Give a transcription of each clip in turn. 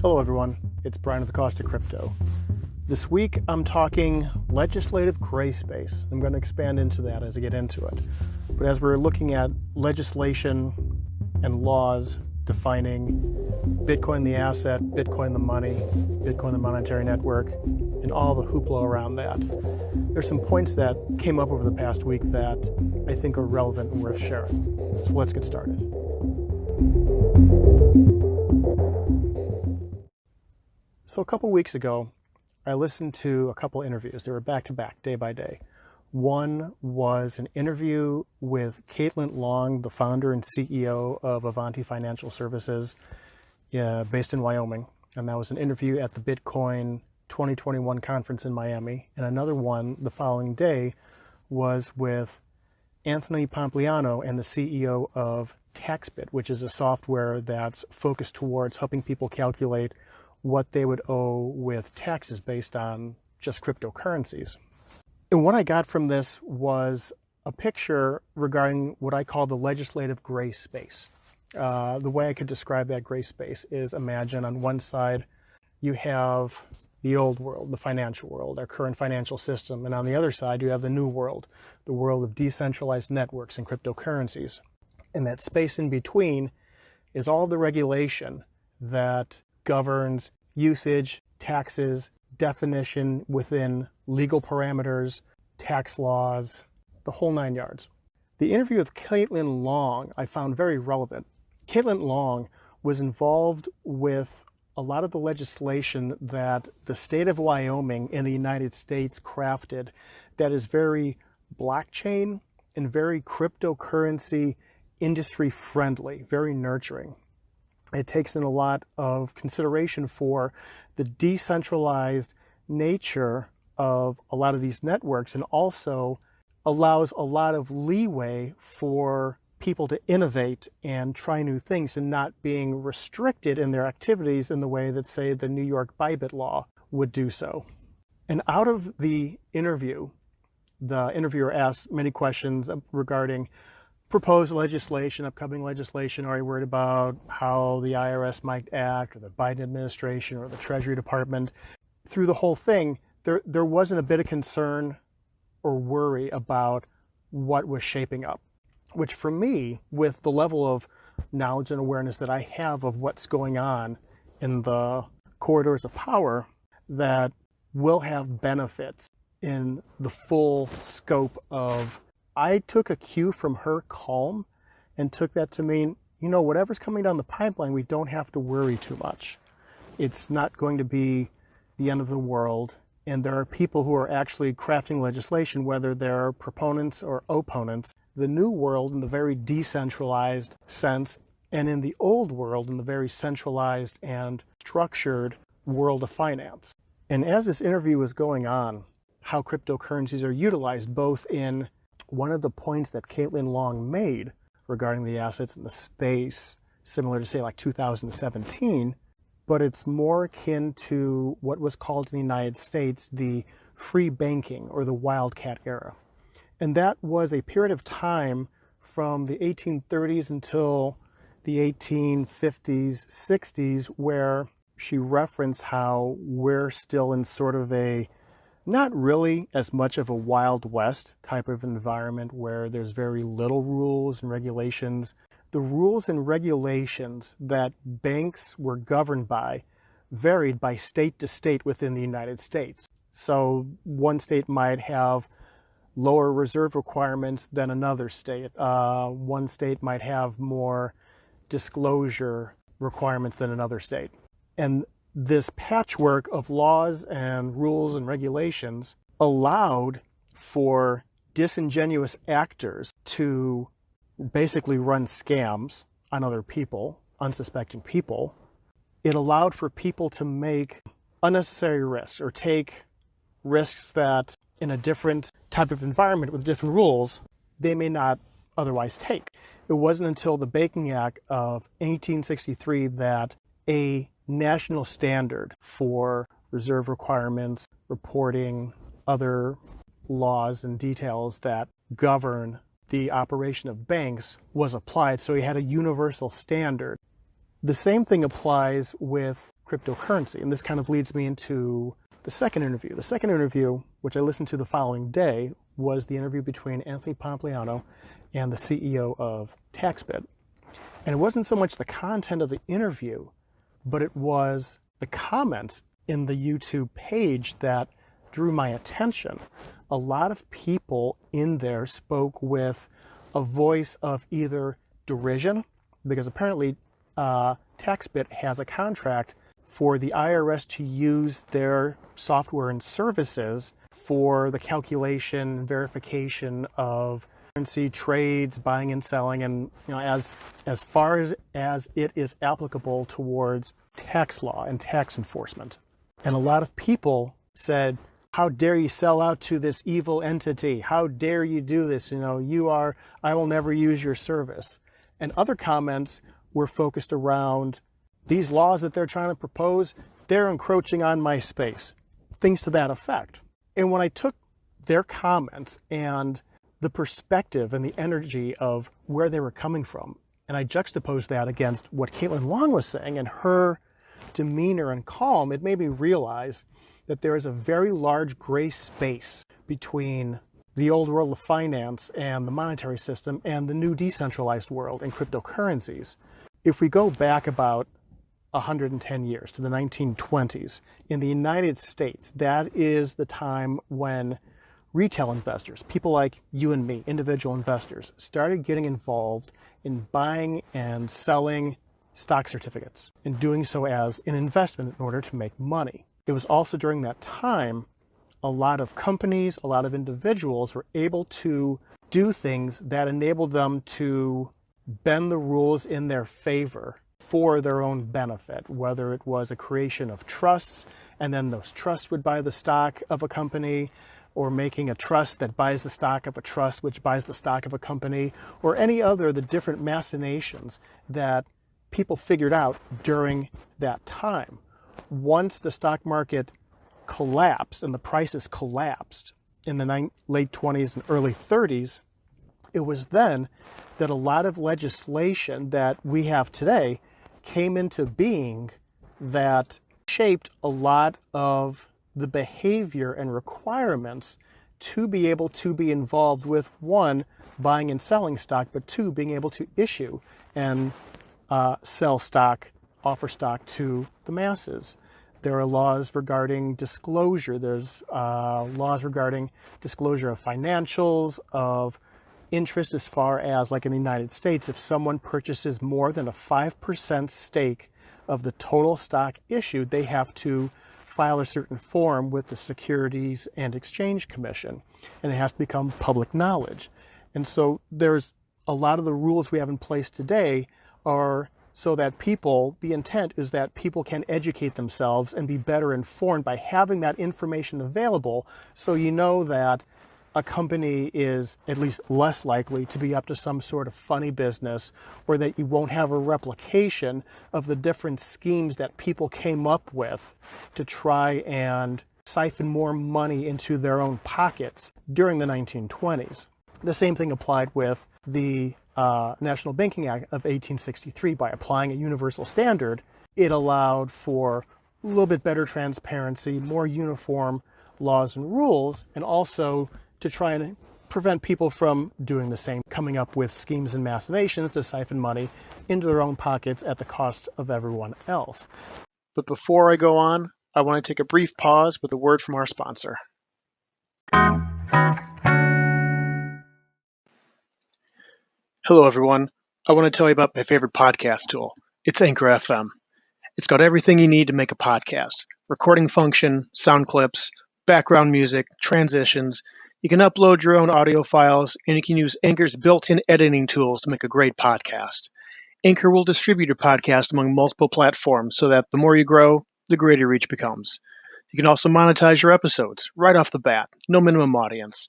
Hello everyone, it's Brian with the Cost of Crypto. This week I'm talking legislative gray space. I'm going to expand into that as I get into it. But as we're looking at legislation and laws defining Bitcoin the asset, Bitcoin the money, Bitcoin the monetary network, and all the hoopla around that, there's some points that came up over the past week that I think are relevant and worth sharing. So let's get started. So a couple weeks ago, I listened to a couple interviews. They were back-to-back, day by day. One was an interview with Caitlin Long, the founder and CEO of Avanti Financial Services, based in Wyoming. And that was an interview at the Bitcoin 2021 conference in Miami. And another one the following day was with Anthony Pompliano and the CEO of TaxBit, which is a software that's focused towards helping people calculate what they would owe with taxes based on just cryptocurrencies. And what I got from this was a picture regarding what I call the legislative gray space. The way I could describe that gray space is, imagine on one side you have the old world, the financial world, our current financial system, and on the other side you have the new world, the world of decentralized networks and cryptocurrencies. And that space in between is all the regulation that governs usage, taxes, definition within legal parameters, tax laws, the whole nine yards. The interview with Caitlin Long I found very relevant. Caitlin Long was involved with a lot of the legislation that the state of Wyoming in the United States crafted that is very blockchain and very cryptocurrency industry friendly, very nurturing. It takes in a lot of consideration for the decentralized nature of a lot of these networks, and also allows a lot of leeway for people to innovate and try new things and not being restricted in their activities in the way that, say, the New York Bybit law would do so. And out of the interview, the interviewer asked many questions regarding proposed legislation, upcoming legislation. Are you worried about how the IRS might act, or the Biden administration, or the Treasury Department? Through the whole thing, there wasn't a bit of concern or worry about what was shaping up, which for me, with the level of knowledge and awareness that I have of what's going on in the corridors of power, that will have benefits in the full scope of. I took a cue from her calm and took that to mean, whatever's coming down the pipeline, we don't have to worry too much. It's not going to be the end of the world. And there are people who are actually crafting legislation, whether they're proponents or opponents. The new world in the very decentralized sense, and in the old world in the very centralized and structured world of finance. And as this interview was going on, how cryptocurrencies are utilized both in one of the points that Caitlin Long made regarding the assets in the space, similar to, say, like 2017, but it's more akin to what was called in the United States the free banking or the wildcat era. And that was a period of time from the 1830s until the 1850s, 60s, where she referenced how we're still in sort of a not really as much of a Wild West type of environment where there's very little rules and regulations. The rules and regulations that banks were governed by varied by state to state within the United States. So one state might have lower reserve requirements than another state. One state might have more disclosure requirements than another state. And this patchwork of laws and rules and regulations allowed for disingenuous actors to basically run scams on other people, unsuspecting people. It allowed for people to make unnecessary risks or take risks that in a different type of environment with different rules, they may not otherwise take. It wasn't until the Banking Act of 1863 that a national standard for reserve requirements, reporting, other laws and details that govern the operation of banks was applied. So you had a universal standard. The same thing applies with cryptocurrency. And this kind of leads me into the second interview. The second interview, which I listened to the following day, was the interview between Anthony Pompliano and the CEO of TaxBit. And it wasn't so much the content of the interview, but it was the comments in the YouTube page that drew my attention. A lot of people in there spoke with a voice of either derision, because apparently TaxBit has a contract for the IRS to use their software and services for the calculation and verification of currency trades, buying and selling, and as far as it is applicable towards tax law and tax enforcement. And a lot of people said, "How dare you sell out to this evil entity? How dare you do this? I will never use your service." And other comments were focused around these laws that they're trying to propose, they're encroaching on my space. Things to that effect. And when I took their comments and the perspective and the energy of where they were coming from, and I juxtaposed that against what Caitlin Long was saying and her demeanor and calm, it made me realize that there is a very large gray space between the old world of finance and the monetary system and the new decentralized world and cryptocurrencies. If we go back about 110 years to the 1920s, in the United States, that is the time when retail investors, people like you and me, individual investors, started getting involved in buying and selling stock certificates and doing so as an investment in order to make money. It was also during that time a lot of companies, a lot of individuals were able to do things that enabled them to bend the rules in their favor for their own benefit, whether it was a creation of trusts, and then those trusts would buy the stock of a company, or making a trust that buys the stock of a trust, which buys the stock of a company, or any other of the different machinations that people figured out during that time. Once the stock market collapsed and the prices collapsed in the late 20s and early 30s, it was then that a lot of legislation that we have today came into being that shaped a lot of the behavior and requirements to be able to be involved with, one, buying and selling stock, but two, being able to issue and sell stock, offer stock to the masses. There are laws regarding disclosure. There's laws regarding disclosure of financials, of interest, as far as, like in the United States, if someone purchases more than a 5% stake of the total stock issued, they have to file a certain form with the Securities and Exchange Commission, and it has to become public knowledge. And so there's a lot of the rules we have in place today are so that people, the intent is that people can educate themselves and be better informed by having that information available, so you know that a company is at least less likely to be up to some sort of funny business, or that you won't have a replication of the different schemes that people came up with to try and siphon more money into their own pockets during the 1920s. The same thing applied with the National Banking Act of 1863. By applying a universal standard, it allowed for a little bit better transparency, more uniform laws and rules, and also to try and prevent people from doing the same, coming up with schemes and machinations to siphon money into their own pockets at the cost of everyone else. But before I go on, I want to take a brief pause with a word from our sponsor. Hello, everyone. I want to tell you about my favorite podcast tool. It's Anchorfm. It's got everything you need to make a podcast: recording function, sound clips, background music, transitions. You can upload your own audio files, and you can use Anchor's built-in editing tools to make a great podcast. Anchor will distribute your podcast among multiple platforms so that the more you grow, the greater your reach becomes. You can also monetize your episodes right off the bat, no minimum audience.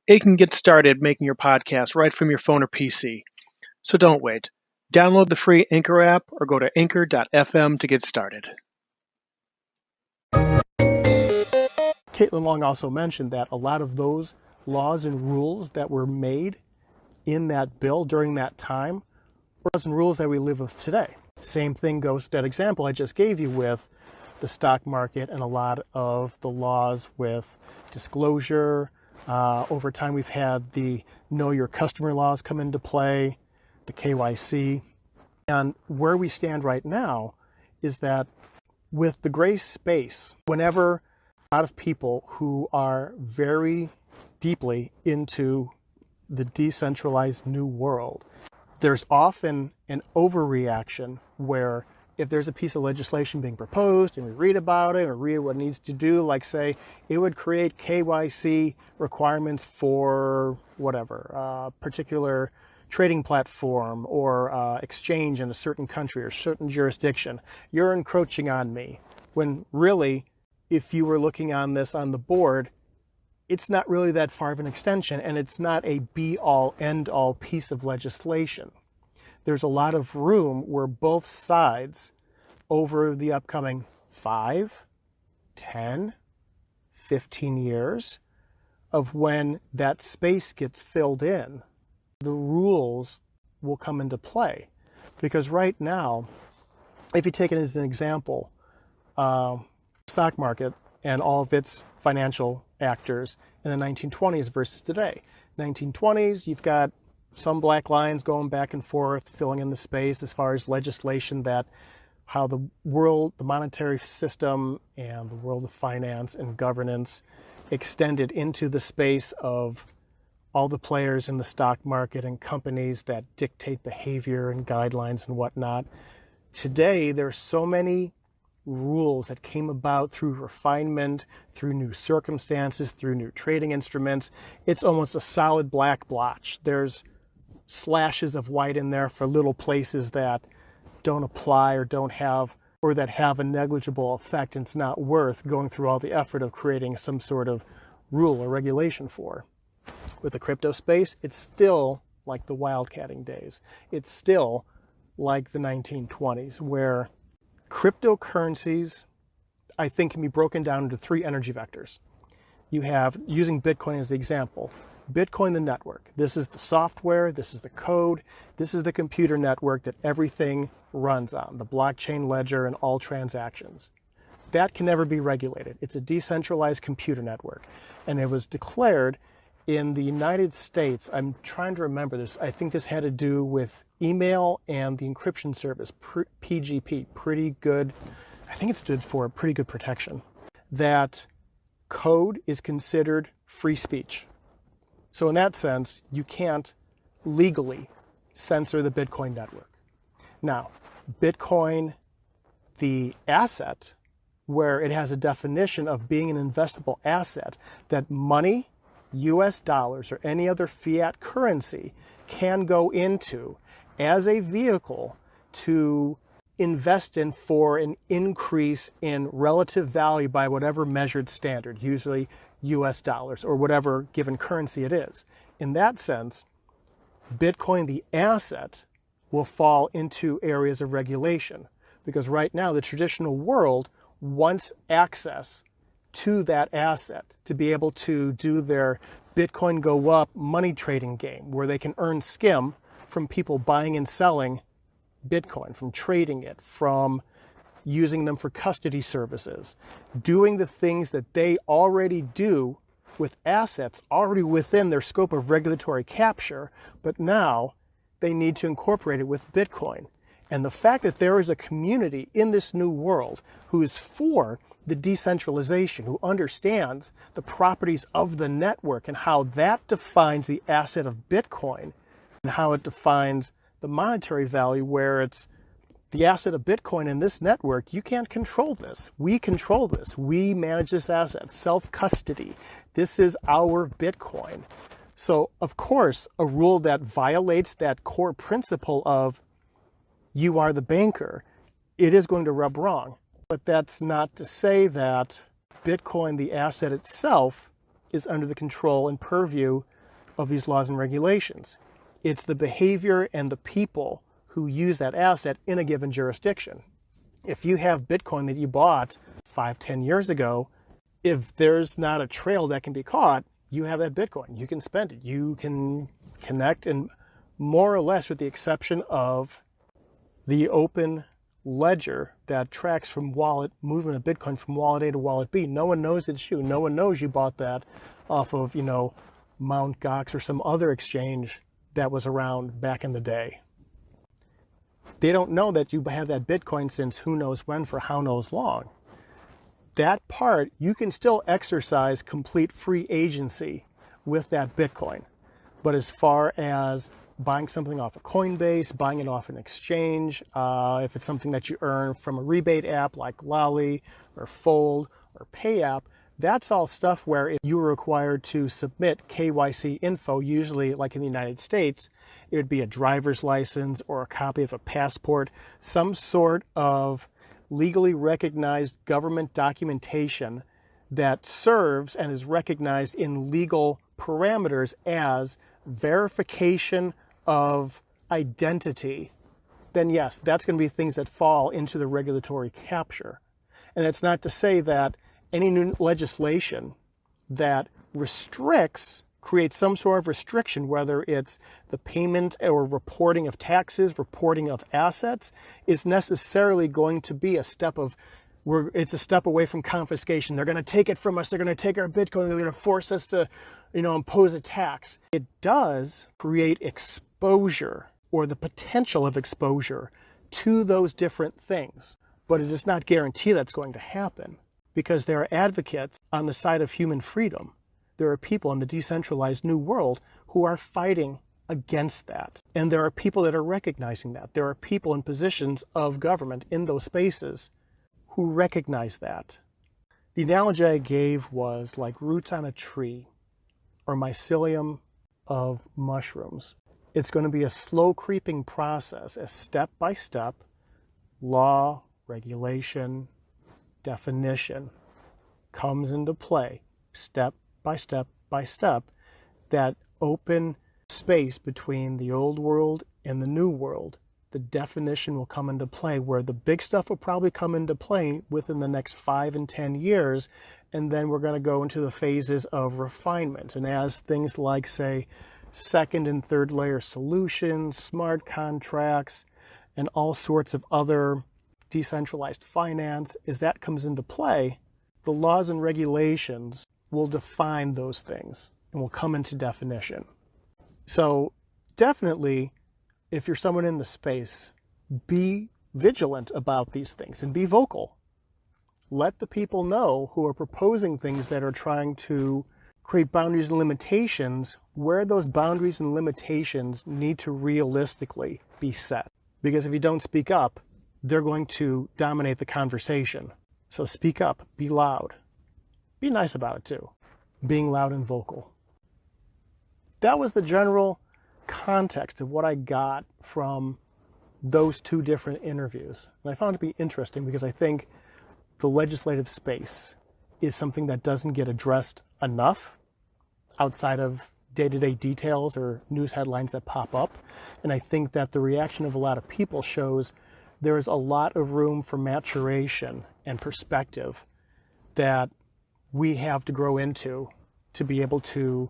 You can get started making your podcast right from your phone or PC. So don't wait. Download the free Anchor app or go to anchor.fm to get started. Caitlin Long also mentioned that a lot of those laws and rules that were made in that bill during that time were laws and rules that we live with today. Same thing goes with that example I just gave you with the stock market and a lot of the laws with disclosure. Over time, we've had the know your customer laws come into play, the KYC. And where we stand right now is that with the gray space, whenever a lot of people who are very deeply into the decentralized new world, there's often an overreaction where if there's a piece of legislation being proposed and we read about it or read what it needs to do, like say it would create KYC requirements for whatever, particular trading platform or exchange in a certain country or certain jurisdiction, you're encroaching on me. When really, if you were looking on this on the board, it's not really that far of an extension, and it's not a be-all, end-all piece of legislation. There's a lot of room where both sides, over the upcoming 5, 10, 15 years, of when that space gets filled in, the rules will come into play. Because right now, if you take it as an example, stock market and all of its financial actors in the 1920s versus today. 1920s, you've got some black lines going back and forth, filling in the space as far as legislation that how the world, the monetary system and the world of finance and governance extended into the space of all the players in the stock market and companies that dictate behavior and guidelines and whatnot. Today, there's so many rules that came about through refinement, through new circumstances, through new trading instruments. It's almost a solid black blotch. There's slashes of white in there for little places that don't apply or don't have, or that have a negligible effect, and it's not worth going through all the effort of creating some sort of rule or regulation for. With the crypto space, it's still like the wildcatting days. It's still like the 1920s, where cryptocurrencies, I think, can be broken down into 3 energy vectors. You have, using Bitcoin as the example, Bitcoin, the network. This is the software, this is the code, this is the computer network that everything runs on, the blockchain ledger and all transactions. That can never be regulated. It's a decentralized computer network. And it was declared in the United States, I'm trying to remember this, I think this had to do with email and the encryption service, PGP, pretty good, I think it stood for pretty good protection, that code is considered free speech. So in that sense, you can't legally censor the Bitcoin network. Now, Bitcoin, the asset, where it has a definition of being an investable asset, that money, US dollars, or any other fiat currency can go into as a vehicle to invest in for an increase in relative value by whatever measured standard, usually US dollars or whatever given currency it is. In that sense, Bitcoin, the asset, will fall into areas of regulation, because right now the traditional world wants access to that asset to be able to do their Bitcoin go up money trading game, where they can earn skim from people buying and selling Bitcoin, from trading it, from using them for custody services, doing the things that they already do with assets already within their scope of regulatory capture, but now they need to incorporate it with Bitcoin. And the fact that there is a community in this new world who is for the decentralization, who understands the properties of the network and how that defines the asset of Bitcoin and how it defines the monetary value, where it's the asset of Bitcoin in this network, you can't control this. We control this. We manage this asset, self-custody. This is our Bitcoin. So, of course, a rule that violates that core principle of you are the banker, it is going to rub wrong. But that's not to say that Bitcoin, the asset itself, is under the control and purview of these laws and regulations. It's the behavior and the people who use that asset in a given jurisdiction. If you have Bitcoin that you bought 5, 10 years ago, if there's not a trail that can be caught, you have that Bitcoin. You can spend it. You can connect, and more or less, with the exception of the open ledger that tracks from wallet movement of Bitcoin from wallet A to wallet B. No one knows it's you. No one knows you bought that off of, Mt. Gox or some other exchange that was around back in the day. They don't know that you have that Bitcoin since who knows when for how knows long. That part, you can still exercise complete free agency with that Bitcoin. But as far as buying something off a Coinbase, buying it off an exchange, if it's something that you earn from a rebate app like Lolli or Fold or PayApp, that's all stuff where if you were required to submit KYC info, usually like in the United States, it would be a driver's license or a copy of a passport, some sort of legally recognized government documentation that serves and is recognized in legal parameters as verification of identity, then yes, that's going to be things that fall into the regulatory capture. And that's not to say that any new legislation that creates some sort of restriction, whether it's the payment or reporting of taxes, reporting of assets, is necessarily going to be it's a step away from confiscation. They're going to take it from us. They're going to take our Bitcoin. They're going to force us to, impose a tax. It does create exposure or the potential of exposure to those different things, but it does not guarantee that's going to happen because there are advocates on the side of human freedom. There are people in the decentralized new world who are fighting against that. And there are people that are recognizing that. There are people in positions of government in those spaces who recognize that. The analogy I gave was like roots on a tree or mycelium of mushrooms. It's going to be a slow creeping process as step by step, law, regulation, definition comes into play, step by step by step, that open space between the old world and the new world. The definition will come into play where the big stuff will probably come into play within the next 5 and 10 years. And then we're going to go into the phases of refinement. And as things like, say, second and third layer solutions, smart contracts, and all sorts of other decentralized finance, as that comes into play, the laws and regulations will define those things and will come into definition. So definitely, if you're someone in the space, be vigilant about these things and be vocal. Let the people know who are proposing things that are trying to create boundaries and limitations where those boundaries and limitations need to realistically be set. Because if you don't speak up, they're going to dominate the conversation. So speak up, be loud. Be nice about it too. Being loud and vocal. That was the general context of what I got from those two different interviews. And I found it to be interesting because I think the legislative space is something that doesn't get addressed enough outside of day-to-day details or news headlines that pop up. And I think that the reaction of a lot of people shows there is a lot of room for maturation and perspective that we have to grow into to be able to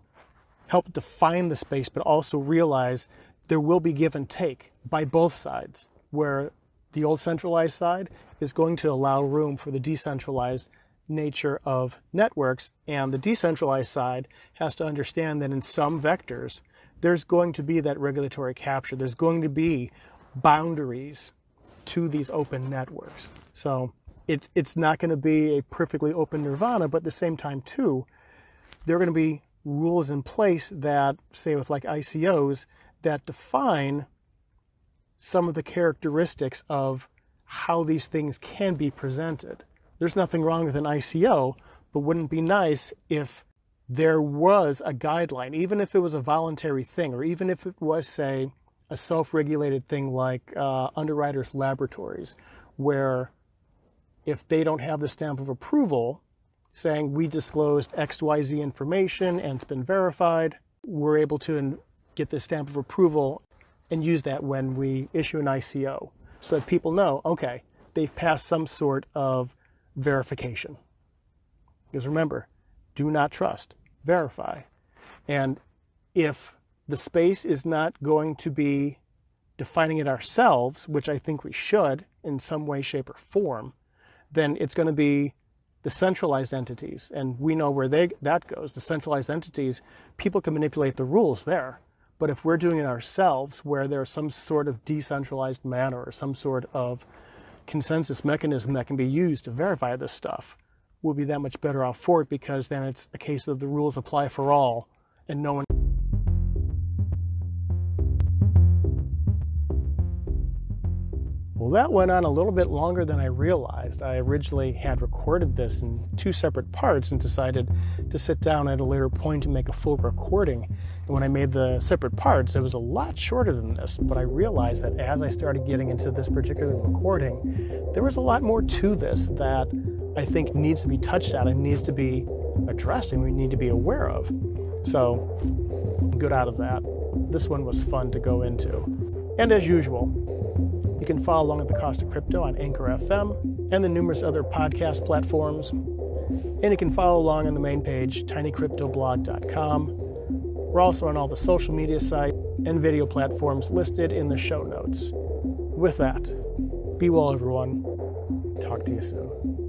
help define the space, but also realize there will be give and take by both sides, where the old centralized side is going to allow room for the decentralized nature of networks, and the decentralized side has to understand that in some vectors, there's going to be that regulatory capture. There's going to be boundaries to these open networks. So it's not going to be a perfectly open nirvana, but at the same time, too, there are going to be rules in place that, say with like ICOs, that define some of the characteristics of how these things can be presented. There's nothing wrong with an ICO, but wouldn't it be nice if there was a guideline, even if it was a voluntary thing, or even if it was, say, a self-regulated thing like Underwriters Laboratories, where if they don't have the stamp of approval saying we disclosed XYZ information and it's been verified, we're able to get the stamp of approval and use that when we issue an ICO so that people know, okay, they've passed some sort of verification. Because remember, do not trust, verify. And if the space is not going to be defining it ourselves, which I think we should in some way, shape, or form, then it's going to be the centralized entities. And we know where that goes. The centralized entities, people can manipulate the rules there. But if we're doing it ourselves, where there's some sort of decentralized manner or some sort of consensus mechanism that can be used to verify this stuff, we'll be that much better off for it, because then it's a case of the rules apply for all and no one. Well, that went on a little bit longer than I realized. I originally had recorded this in 2 separate parts and decided to sit down at a later point and make a full recording. And when I made the separate parts, it was a lot shorter than this, but I realized that as I started getting into this particular recording, there was a lot more to this that I think needs to be touched on and needs to be addressed and we need to be aware of. So, good out of that. This one was fun to go into. And as usual, you can follow along at The Cost of Crypto on Anchorfm and the numerous other podcast platforms. And you can follow along on the main page, tinycryptoblog.com. We're also on all the social media sites and video platforms listed in the show notes. With that, be well, everyone. Talk to you soon.